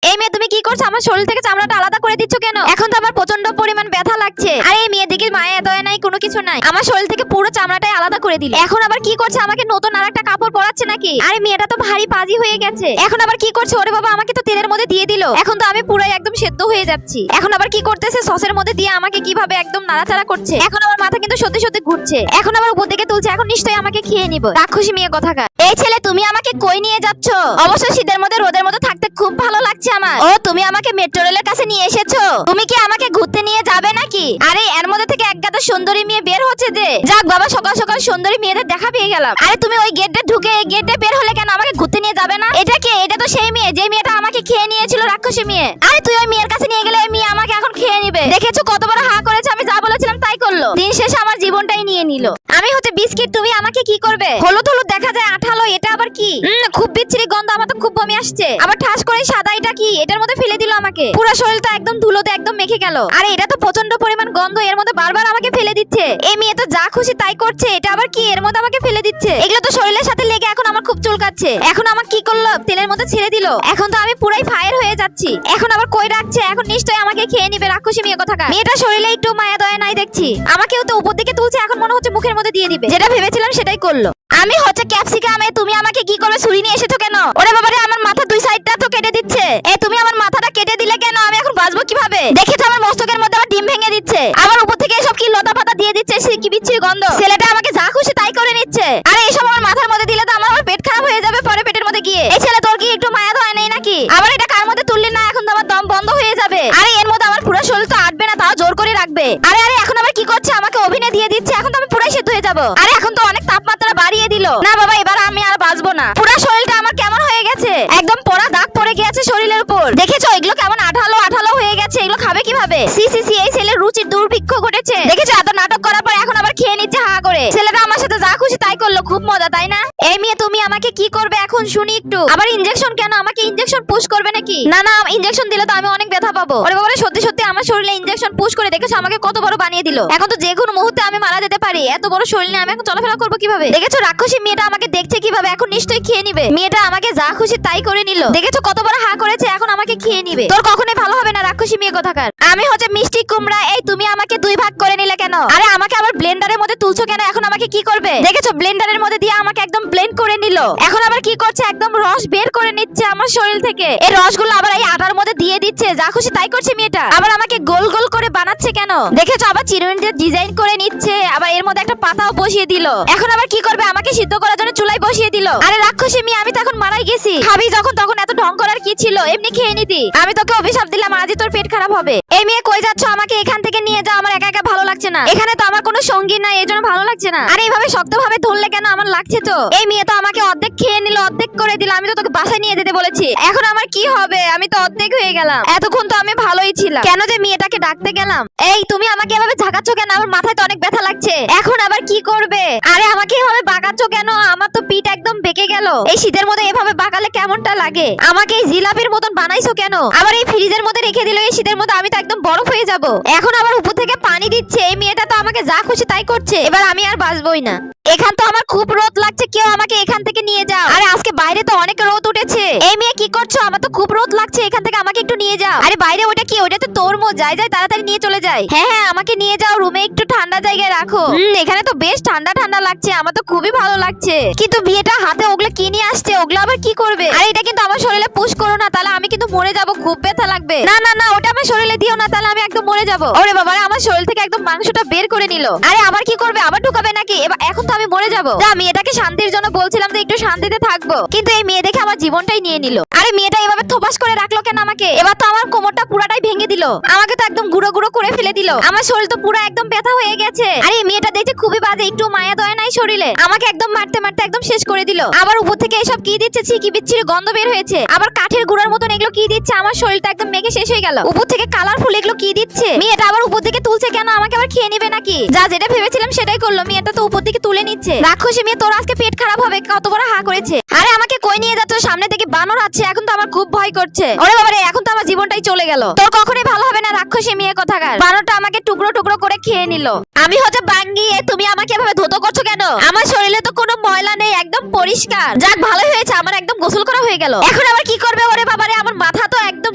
এই মেয়ে তুমি কি করছো? আমার শরীর থেকে চামড়াটা আলাদা করে দিচ্ছ কেন? এখন তো আমার প্রচন্ড পরিমাণ ব্যথা লাগছে। আরে এই মেয়ে দিকে মায়া দয়া নাই, কোনো কিছু নাই। আমার শরীর থেকে পুরো চামড়াটাই আলাদা করে দিল। এখন আবার কি করছে? আমাকে নতুন আরেকটা কাপড় পরাচ্ছে নাকি? আরে মেয়েটা তো ভারী পাজি হয়ে গেছে। এখন আবার কি করছে? ওরে বাবা, আমাকে তো তেলের মধ্যে দিয়ে দিল। এখন তো আমি পুরাই একদম সেদ্ধ হয়ে যাচ্ছি। এখন আবার কি করতেছে? সসের মধ্যে দিয়ে আমাকে কিভাবে একদম নাড়াচাড়া করছে। এখন আমার মাথা কিন্তু সত্যি সত্যি ঘুরছে। এখন আবার উপর দিকে তুলছে। এখন নিশ্চয়ই আমাকে খেয়ে নিব। রাক্ষসী মেয়ে কোথাকার। এই ছেলে, তুমি আমাকে কই নিয়ে যাচ্ছ? অবশ্য শীতের মধ্যে রোদের মধ্যে থাকতে খুব ভালো লাগছে আমার। ও, তুমি আমাকে মেট্রো রেলের কাছে নিয়ে এসেছো। তুমি কি আমাকে ঘুরতে নিয়ে যাবে নাকি? আরে এর মধ্যে থেকে এক গাদা সুন্দরী মেয়ে বের হচ্ছে যে। যাক বাবা, সকাল সকাল সুন্দরী মেয়েদের দেখা পেয়ে গেলাম। আরে তুমি ওই গেটে ঢুকে এই গেটে বের হলে কেন? আমাকে ঘুরতে নিয়ে যাবে না? এটা কে? এটা তো সেই মেয়ে যে মেয়েটা আমাকে খেয়ে নিয়েছিল, রাক্ষসী মেয়ে। আরে তুই ওই মেয়ের কাছে নিয়ে গেলে ওই মেয়ে আমাকে এখন খেয়ে নিবে। দেখেছো কত বড় হা করেছে? আমি যা বলেছিলাম তাই করলো। দিন শেষে আমার জীবনটাই নিয়ে নিল। আমি হচ্ছে বিস্কিট, তুমি আমাকে কি করবে? হলুদ হলুদ দেখা যায়, আঠালো। এটা আবার কি? খুব বিচ্ছিরি গন্ধ, আমার তো খুব বমি আসছে। আবার ঠাস করে সাদা, এটা কি? এটার মধ্যে ফেলে দিল আমাকে। পুরো শরীরটা একদম ধুলোতে একদম মেখে গেল। আরে এটা তো প্রচন্ড পরিমাণ গন্ধ, এর মধ্যে বারবার আমাকে ফেলে দিচ্ছে। এই মেয়ে তো যা খুশি তাই করছে। এটা আবার কি? এর মধ্যে আমাকে ফেলে দিচ্ছে। এগুলো তো শরীরের সাথে লেগে এখন আমার খুব চুলকাচ্ছে। এখন আমাকে কি করলো? তেলের মধ্যে ছেড়ে দিল। এখন তো আমি পুরাই ফায়ার হয়ে যাচ্ছি। এখন আবার কই রাখছে? এখন নিশ্চয়ই আমাকে খেয়ে নিবে। রাক্ষসী মেয়ে কোথাকার। মেয়েটা শরীরে একটু মায়া দয়া নাই দেখছি। আমাকেও তো উপর দিকে তুলছে। এখন মনে হচ্ছে মুখের মধ্যে দিয়ে দিবে। যেটা ভেবেছিলাম সেটাই করলো। আমি হচ্ছে ক্যাপসিকামে, তুমি আমাকে কি করবে? ছুরি নিয়ে এসেছো কেন? ওরে বাবারে, আমার মাথা দুই সাইডটা তো কেটে দিচ্ছে। তুমি আমার মাথাটা কেটে দিলে কেন? আমি এখন বাঁচবো কিভাবে? দেখেছো আমার মস্তকের মধ্যে আবার ডিম ভেঙে দিচ্ছে। আবার উপর থেকে এসব কি লতা পাতা দিয়ে দিচ্ছে। সে কি বিচ্ছিরি গন্ধ। ছেলেটা আমাকে যা খুশি তাই করে নিচ্ছে। আরে এসব আমার মাথার মধ্যে দিলে তো আমার পেট খারাপ হয়ে যাবে পরে পেটের মধ্যে গিয়ে। এই ছেলে, তোর কি একটু মায়া ধয় নেই নাকি? আবার এটা কার মধ্যে তুললি না? এখন তো আমার দম বন্ধ হয়ে যাবে। আরে এর মধ্যে আমার পুরো শরীর তো আটবে না, তাও জোর করে রাখবে। আরে আরে এখন আবার কি করছে? আমাকে অভিনয় দিয়ে দিচ্ছে। এখন তো আমি পুরাই সেদ্ধ হয়ে যাবো। আরে এখন তো অনেক তাপমাত্রা বাড়িয়ে দিল। না বাবা, এবার আমি আর বাঁচবো না। পুরো শরীরটা আমার কেমন হয়ে গেছে? একদম পোড়া দাগ পড়ে গিয়েছে শরীরের উপর। দেখেছো এগুলো কেমন আঠালো আঠালো হয়ে গেছে? এগুলো খাবে কিভাবে? সি সি সি, এই ছেলের রুচির দুর্ভিক্ষ ঘটেছে। দেখেছো এত নাটক করার পর এখন আবার খেয়ে নিচ্ছে হা করে। ছেলেটা আমার সাথে যা খুশি তাই করলো। খুব মজা, তাই না? এই মেয়ে, তুমি আমাকে কি করবে এখন শুনি একটু। আবার ইনজেকশন কেন? আমাকে ইনজেকশন পুশ করবে নাকি? না না, ইনজেকশন দিলে তো আমি অনেক ব্যথা পাবো। ওরে বাবা, সত্যি সত্যি আমার শরীরে ইনজেকশন পুশ করে দেখেছো আমাকে কত বড় বানিয়ে দিল। এখন তো যে কোনো মুহূর্তে আমি মারা যেতে পারি। এত বড় শরীর নিয়ে আমি এখন চলাফেরা করবো কিভাবে? দেখেছো রাক্ষসী মেয়েটা আমাকে দেখছে কিভাবে? এখন নিশ্চয়ই খেয়ে নিবে। মেয়েটা আমাকে যা খুশি তাই করে নিল। দেখেছো কত বড় হা করেছে? এখন আমাকে খেয়ে নিবে। তোর কখনোই ভালো হবে না, রাক্ষসী মেয়ে কোথাকার। আমি হচ্ছে মিষ্টি কুমড়া। এই তুমি আমাকে দুই ভাগ করে নিলে কেন? আরে আমাকে আবার ব্লেন্ডারের মধ্যে তুলছো কেন? এখন আমাকে কি করবে? দেখেছো ব্লেন্ডারের মধ্যে দিয়ে আমাকে একদম ব্লেন্ড করে নিল। এখন আবার কি করছে? একদম রস বের করে নিচ্ছে আমার শরীর থেকে। এই রসগুলো আবার এই আটার মধ্যে দিয়ে দিচ্ছে। যা খুশি তাই করছে মেয়েটা। আবার আমাকে গোল গোল করে বানাচ্ছে কেন? দেখেছো আবার চিরুনি দিয়ে ডিজাইন করে নিচ্ছে। আবার এর মধ্যে একটা পাতাও বসিয়ে দিল। এখন আবার কি করবে? আমাকে সিদ্ধ করার জন্য চুলায় বসিয়ে দিল। আরে রাক্ষসী মেয়ে, আমি তো এখন মারাই গেছি। খাবি যখন তখন এত ঢং করার কি ছিল? এমনি খেয়ে নিতি। আমি তোকে অভিশাপ দিলাম, আজই তোর পেট খারাপ হবে। এই মেয়ে কই যাচ্ছ? আমাকে এখান থেকে নিয়ে যাও। আমার একা একা ভালো লাগছে না। এখানে তো আমার কোনো সঙ্গী নাই, এই জন্য ভালো লাগছে না। আরে এইভাবে শক্ত ভাবে ধরলে কেন? আমার লাগছে তো। এই মেয়ে তো আমাকে অর্ধেক খেয়ে নিল, অর্ধেক করে দিল। আমি তো তোকে বাসায় নিয়ে যেতে বলেছি। এখন আমার কি হবে? আমি তো অর্ধেক হয়ে গেলাম। এতক্ষণ তো আমি ভালোই ছিলাম। কেন যে মেয়েটাকে ডাকতে গেলাম? এই তুমি আমাকে এভাবে ঝাঁকাচ্ছ কেন? আমার মাথায় তো অনেক ব্যথা লাগছে। এখন আবার কি করবে? আরে আমাকে এভাবে বাঁকাচ্ছ কেন? আমার তো পিঠ একদম বেঁকে গেল। এই শীতের মধ্যে এভাবে বাঁকালে কেমনটা লাগে? আমাকে এই জিলাপির মতন বানাইছো কেন? আবার এই ফ্রিজের মধ্যে রেখে দিল এই শীতের মধ্যে। আমি তো একদম বরফ হয়ে যাব। এখন আবার উপর থেকে পানি দিচ্ছে। এই মেয়েটা তো আমাকে যা খুশি তাই করছে। এবার আমি আর বাঁচবই না। এখান তো আমার খুব রোদ লাগছে। কেউ আমাকে এখান থেকে নিয়ে যাও। আরে আজকে বাইরে তো অনেক রোদ উঠেছে। এই মেয়ে কি করছো? আমার তো খুব রোদ লাগছে। এখান থেকে আমাকে একটু নিয়ে যাও। আরে বাইরে ওটা কি? ওটা তো তরমুজ। যাই যাই তাড়াতাড়ি নিয়ে চলে যাই। হ্যাঁ হ্যাঁ, আমাকে নিয়ে যাও। রুমে একটু ঠান্ডা জায়গায় রাখো। এখানে তো বেশ ঠান্ডা ঠান্ডা লাগছে। আমার তো খুবই ভালো লাগছে। কিন্তু বিয়েটা হাতে ওগুলো কি নিয়ে আসছে? ওগুলো আবার কি করবে? আর এটা কিন্তু আমার শরীরে পুশ করো না, তাহলে আমি কিন্তু মরে যাব। খুব ব্যথা লাগবে। না না না, ওটা আমার শরীরে দিও না, তাহলে আমি একদম মরে যাব। ওরে বাবা, আমার শরীর থেকে একদম মাংসটা বের করে নিল। আরে আবার কি করবে? আবার ঢুকাবে নাকি? এখন তো আমি মরে যাব। আমি এটাকে শান্তির জন্য বলছিলাম যে একটু শান্তিতে থাকবো, কিন্তু এই মেয়ে দেখে আমার জীবনটাই নিয়ে নিল। আরে মেয়েটা এভাবে থোপাস করে রাখলো কেন আমাকে? এবার তো আমার কোমরটা পুরাটাই ভেঙে দিল। আমাকে তো একদম গুঁড়ো গুঁড়ো করে ফেলে দিল। আমার শরীর তো পুরো একদম ব্যথা হয়ে গেছে। আরে এই মেয়েটা দেখতে খুবই বাজে, একটু মায়া দয়া নাই শরীরে। আমাকে একদম মারতে মারতে একদম শেষ করে দিল। আবার উপর থেকে এসব কি দিচ্ছে? ছি, কি বিচ্ছিরি গন্ধ বের হয়েছে। আবার কাঠের গুঁড়ার মতন এগুলো কি দিচ্ছে? আমার শরীরটা একদম মেঘে শেষ হয়ে গেল। উপর থেকে কালারফুল এগুলো কি দিচ্ছে? মেয়েটা আবার উপর দিকে তুলছে কেন? আমাকে আবার খেয়ে নিবে নাকি? যা যেটা ভেবেছিলাম সেটাই করলো। মেয়েটা তো উপর দিকে তুলে নিচ্ছে। রাক্ষসী মেয়ে, তোর আজকে পেট খারাপ হবে। কত বড় হা করেছে। আরে আমাকে কই নিয়ে যাচ্ছ? সামনে থেকে বানর আছে। এখন তো আমার খুব ভয় করছে। ওরে বাবারে, এখন তো আমার জীবনটাই চলে গেল। তোর কখনোই ভালো হবে না, রাক্ষসী মেয়ে কোথাকার। বানরটা আমাকে টুকরো টুকরো করে খেয়ে নিল। আমি হচ্ছে বাঙ্গি। তুমি আমাকে এভাবে ধুতো করছো কেন? আমার শরীরে তো কোনো ময়লা নেই, একদম পরিষ্কার। যাক ভালোই হয়েছে, আমার একদম গোসল করা হয়ে গেল। এখন আবার কি করবে? ওরে বাবারে, আমার মাথা তো একদম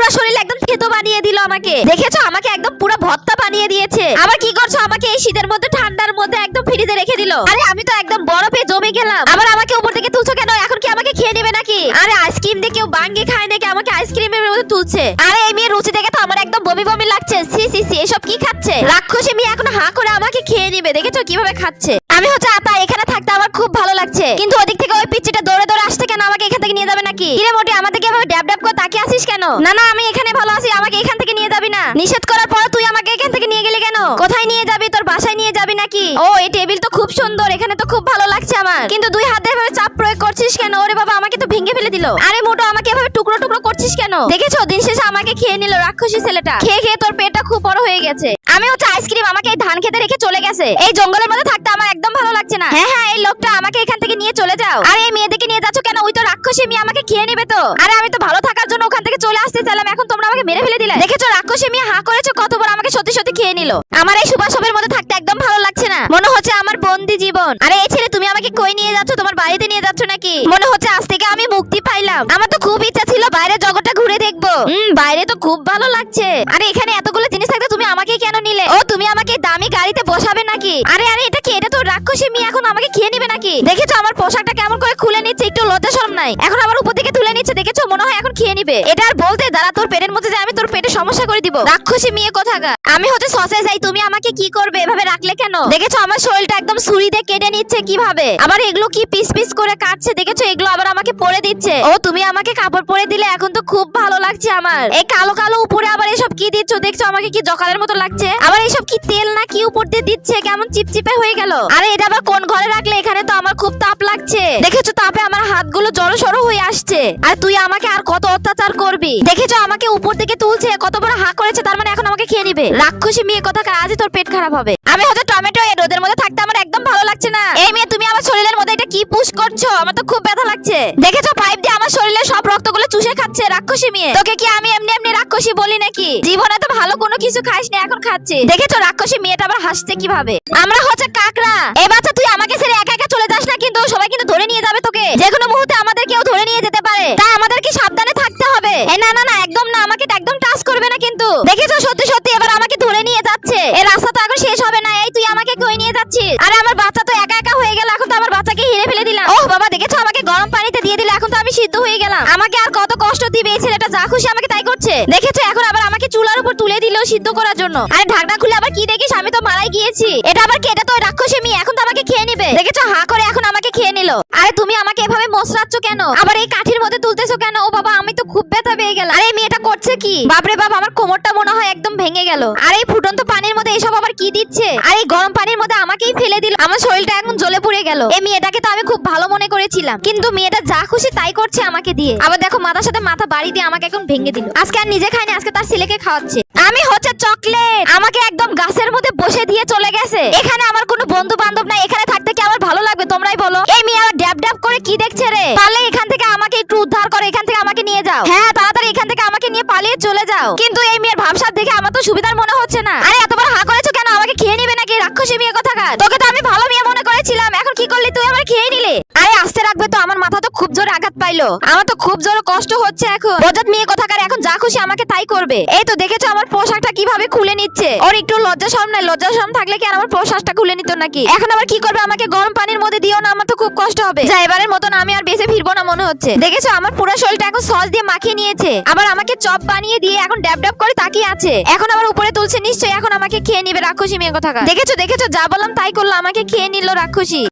পুরো শরীর একদম থেতো বানিয়ে দিল আমাকে। দেখেছো আমাকে একদম পুরো ভর্তা বানিয়ে দিয়েছে। আবার কি করছো আমাকে এই শীতের মধ্যে ঠান্ডার মধ্যে একদম ফ্রিজে রেখে দিল। আরে আমি তো একদম বরফে জমে গেলাম। আবার আমাকে উপর থেকে তুলছো কেন? এখন কি আমাকে খেয়ে নেবে নাকি? আরে আইসক্রিম দিয়ে কেউ বাঙ্গি খায় নাকি? আমাকে আইসক্রিমের মধ্যে তুলছে। আরে এই মেয়ের রুচি দেখে তো আমার একদম বমি বমি লাগছে। সি সি সি, এসব কি খাচ্ছে? রাক্ষসী মেয়ে এখন হা করে আমাকে খেয়ে নেবে। দেখেছো কিভাবে খাচ্ছে? আমি হচ্ছে আপা, এখানে থাকতে আমার খুব ভালো লাগছে, কিন্তু ওদিক থেকে ওই পিচ্চিটা দৌড়ে দৌড়ে আসছে কেন? আমাকে এখান থেকে নিয়ে যাবে নাকি? কিরে মোটি, আমাদেরকে এভাবে ড্যাব ড্যাব করে তাকিয়ে আসিস কেন? না না, আমি এখানে ভালো আছি, আমাকে এখান থেকে নিয়ে যাবি না। নিষেধ করার পর তুই আমাকে এখান থেকে নিয়ে গেলি কেন? কোথায় নিয়ে যাবি? তোর বাসায় নিয়ে যাবি নাকি? ও, এই টেবিল তো খুব সুন্দর, এখানে তো খুব ভালো লাগছে আমার, কিন্তু দুই হাতে এভাবে চাপ প্রয়োগ করছিস কেন? ওরে বাবা, আমাকে তো ভেঙে ফেলে দিল। আরে মোটো, আমাকে এভাবে টুকরো টুকরো করছিস কেন? দেখেছো দিন শেষে আমাকে খেয়ে নিল রাক্ষসী ছেলেটা। খেয়ে খেয়ে তোর পেটটা খুব বড় হয়ে গেছে। আমি হচ্ছে আইসক্রিম, আমাকে এই ধান খেতে রেখে চলে গেছে। এই জঙ্গলের মধ্যে থাকতে আমার একদম ভালো লাগছে না। হ্যাঁ হ্যাঁ, এই লোকটা আমাকে এখান থেকে নিয়ে চলে যাও। আরে এই মেয়েদেরকে নিয়ে যাচ্ছ কেন? ওই তো রাক্ষসী মেয়ে, আমাকে খেয়ে নেবে তো। আরে আমি তো ভালো থাকার জন্য ওখান থেকে চলে আসতে চাইলাম, এখন তোমরা আমাকে মেরে ফেলে দিলে। দেখেছো রাক্ষসী মেয়ে হা করেছো কতবার, আমাকে সত্যি সত্যি খেয়ে নিল। আমার এই সুবাসবের মধ্যে থাকতে একদম ভালো লাগছে না, মনে হচ্ছে আমার বন্দি জীবন। আরে এই ছেলে, তুমি আমাকে কই নিয়ে যাচ্ছ? তোমার বাড়িতে নিয়ে যাচ্ছ নাকি? মনে হচ্ছে আজ থেকে আমি মুক্তি পাইলাম। আমার তো খুব ইচ্ছা ছিল বাইরের জগৎটা ঘুরে দেখবো। বাইরে তো খুব ভালো লাগছে। আরে এখানে এতগুলো জিনিস থাকতে তুমি আমাকে কেন নিলে? ও, তুমি আমাকে দামি গাড়িতে বসাবে নাকি? আরে আরে, এটা কি? এটা তো রাক্ষসী মেয়ে, এখন আমাকে খেয়ে নিবে নাকি? দেখেছো আমার পোশাকটা কেমন করে খুলে নিচ্ছে, একটু লজ্জা শরম নাই। এখন আবার উপর থেকে তুলে নিচ্ছে, দেখেছো? মনে হয় এখন খেয়ে নিবে। এটা আর বলতে দাঁড়া, তোর পেটের মধ্যে যে আমি তোর পেটে সমস্যা করে দিব। রাক্ষসী মেয়ে কোথাকার। আমি হচ্ছে সসে যাই, তুমি আমাকে কি করবে? এভাবে রাখলে কেন? দেখেছো আমার শরীরটা একদম ছুরি দিয়ে কেটে নিচ্ছে কিভাবে। আবার এগুলো কি পিস পিস করে কাটছে, দেখেছো? এগুলো আবার আমাকে পরে দিচ্ছে। ও, তুমি আমাকে কাপড় পরে দিলে, এখন তো খুব ভালো লাগছে আমার। এই কালো কালো উপরে আবার এসব কি দিচ্ছ? দেখছো আমাকে কি জকালের মতো লাগছে? আবার এসব কি তেল না কি উপর দিয়ে দিচ্ছে? কেমন চিপচিপে হয়ে গেল। আরে এটা আবার কোন ঘরে রাখলে? এখানে তো আমার খুব তাপ লাগছে। দেখেছো তাপে আমার হাতগুলো জড়ো সড়ো হয়ে আসছে। আর তুই আমাকে আর কত অত্যাচার করবি? দেখেছো আমাকে উপর থেকে তুলছে, কত বড় হা করেছে, তার মানে এখন আমাকে খেয়ে নিবে। রাক্ষসী মেয়ে কোথাকার, আজই তোর পেট খারাপ হবে। আমি হচ্ছে টমেটো, এই রোদের মধ্যে থাকতে আমার একদম ভালো লাগছে না। এই মেয়ে, তুমি আমার শরীরের মধ্যে এটা কি পুশ করছো? আমার তো খুব ব্যথা লাগছে। দেখেছো পাইপ দিয়ে আমার শরীরের সব রক্তগুলো চুষে খাচ্ছে রাক্ষসী মেয়ে। তোকে কি আমি এমনি এমনি রাক্ষসী বলি নাকি? জীবনে তো ভালো কোনো কিছু খাইস না, এখন খাচ্ছি। দেখেছো রাক্ষসী মেয়েটা আবার হাসছে কিভাবে। আমরা হচ্ছে কাকড়া। এই বাচ্চা, তুই আমাকে ছেড়ে একা একা চলে যাস না, কিন্তু সবাই কিন্তু ধরে নিয়ে যাবে তোকে। যে কোনো মুহূর্তে আমাদের কেউ ধরে নিয়ে যেতে পারে, তাই আমাদের কি সাবধানে থাকতে হবে। এই না না না, একদম না, আমাকে একদম টাচ করবে না কিন্তু। দেখেছো সত্যি সত্যি এবার আমাকে ধরে নিয়ে যাচ্ছে। এই রাস্তা তো এখন শেষ হবে না। এই তুই আমাকে কই নিয়ে যাচ্ছিস? আরে আমার বাচ্চা তো একা একা হয়ে গেল, এখন তো আমার বাচ্চাকে হিরে ফেলে দিলাম। ওহ বাবা, দেখেছো আমাকে গরম পানিতে দিয়ে দিলে, এখন তো আমি সিদ্ধ হয়ে গেলাম। আমাকে আর কত কষ্ট দিবে এই ছেলেটা, যা খুশি আমাকে তাই করছে। দেখেছো এখন আবার আমাকে চুলার উপর তুলে দিল সিদ্ধ করার জন্য। আরে ঢাকনা খুলে আবার কি দেখিস? আমি তো মারাই গিয়েছি। এটা আবার কি? এটা তো রাক্ষসী মেয়ে, এখন তো আমাকে খেয়ে নিবে। দেখেছো হা করে এখন আমাকে খেয়ে নিল। আরে তুমি আমাকে এভাবে মশরাচ্ছ কেন? আবার এই কাঠির মধ্যে তুলতেছো কেন? ও বাবা, আমি তো খুব ব্যথা পেয়ে গেলাম। আরে এই মেয়েটা করছে কি? বাপরে বাপ, আমার কোমরটা মনে হয় একদম ভেঙে গেল। আর এই ফুটন্ত পানির মধ্যে এসব আবার কি দিচ্ছে? আর এই গরম পানির মধ্যে আমাকেই ফেলে দিল। আমার শরীরটা এখন জ্বলে পুড়ে গেল। এই মেয়েটাকে তো আমি খুব ভালো মনে করেছিলাম, কিন্তু মেয়েটা যা খুশি তাই করছে আমাকে দিয়ে। আবার দেখো মাথার সাথে মাথা বাড়ি দিয়ে আমাকে এখন ভেঙে দিল। আজকে আর নিজে খাইনি, আজকে তার ছেলেকে খাওয়াচ্ছে। আমি হচ্ছে চকলেট, আমাকে একদম গাছের মধ্যে বসে দিয়ে চলে গেছে। এখানে আমার কোনো বন্ধু বান্ধব নাই, এখানে থাকতে কি আমার ভালো লাগবে? তোমরাই বলো। এই মেয়ে আবার ড্যাব ড্যাব করে কি দেখছে রে? পারলে এখান থেকে আমাকে একটু উদ্ধার করো, এখান থেকে আমাকে নিয়ে যাও। হ্যাঁ তাড়াতাড়ি এখান থেকে আমাকে নিয়ে পালিয়ে চলে যাও। কিন্তু এই মেয়ের ভাবসাব দেখে আমার তো সুবিধার মনে হচ্ছে না। আরে এতবার হা করেছো কেন? আমাকে খেয়ে নিবে নাকি রাক্ষসী মেয়ে কোথাকার? তোকে তো আমি ভালো মেয়ে মনে করেছিলাম, এখন কি করলি তুই? আমার খেয়ে নিলে। আরে আস্তে রাখবে তো, আমার মাথা তো খুব জোরে আঘাত পাইলো। আমার তো খুব জোরে কষ্ট হচ্ছে এখন। বজাত মেয়ে কোথাকার, এখন যা খুশি আমাকে তাই করবে। এই তো দেখেছো আমার পোশাকটা কিভাবে খুলে নিচ্ছে। ওর একটু লজ্জা শরম নাই? লজ্জা শরম থাকলে কি আর আমার পোশাকটা খুলে নিত নাকি? এখন আবার কি করবে? আমাকে গরম পানির মধ্যে দিও না, আমার তো খুব কষ্ট হবে। যা, এবারের মতন আমি আর বেঁচে ফিরবো না মনে হচ্ছে। দেখেছো আমার পুরো শরীরটা এখন সস দিয়ে মাখিয়ে নিয়েছে। আবার আমাকে চপ বানিয়ে দিয়ে এখন ড্যাব ড্যাব করে তাকিয়ে আছে। এখন আবার উপরে তুলছে, নিশ্চয়ই এখন আমাকে খেয়ে নিবে রাক্ষসী মেয়ে কোথাকার। দেখেছো দেখেছো, যা বললাম তাই করলো, আমাকে খেয়ে নিল রাক্ষসী।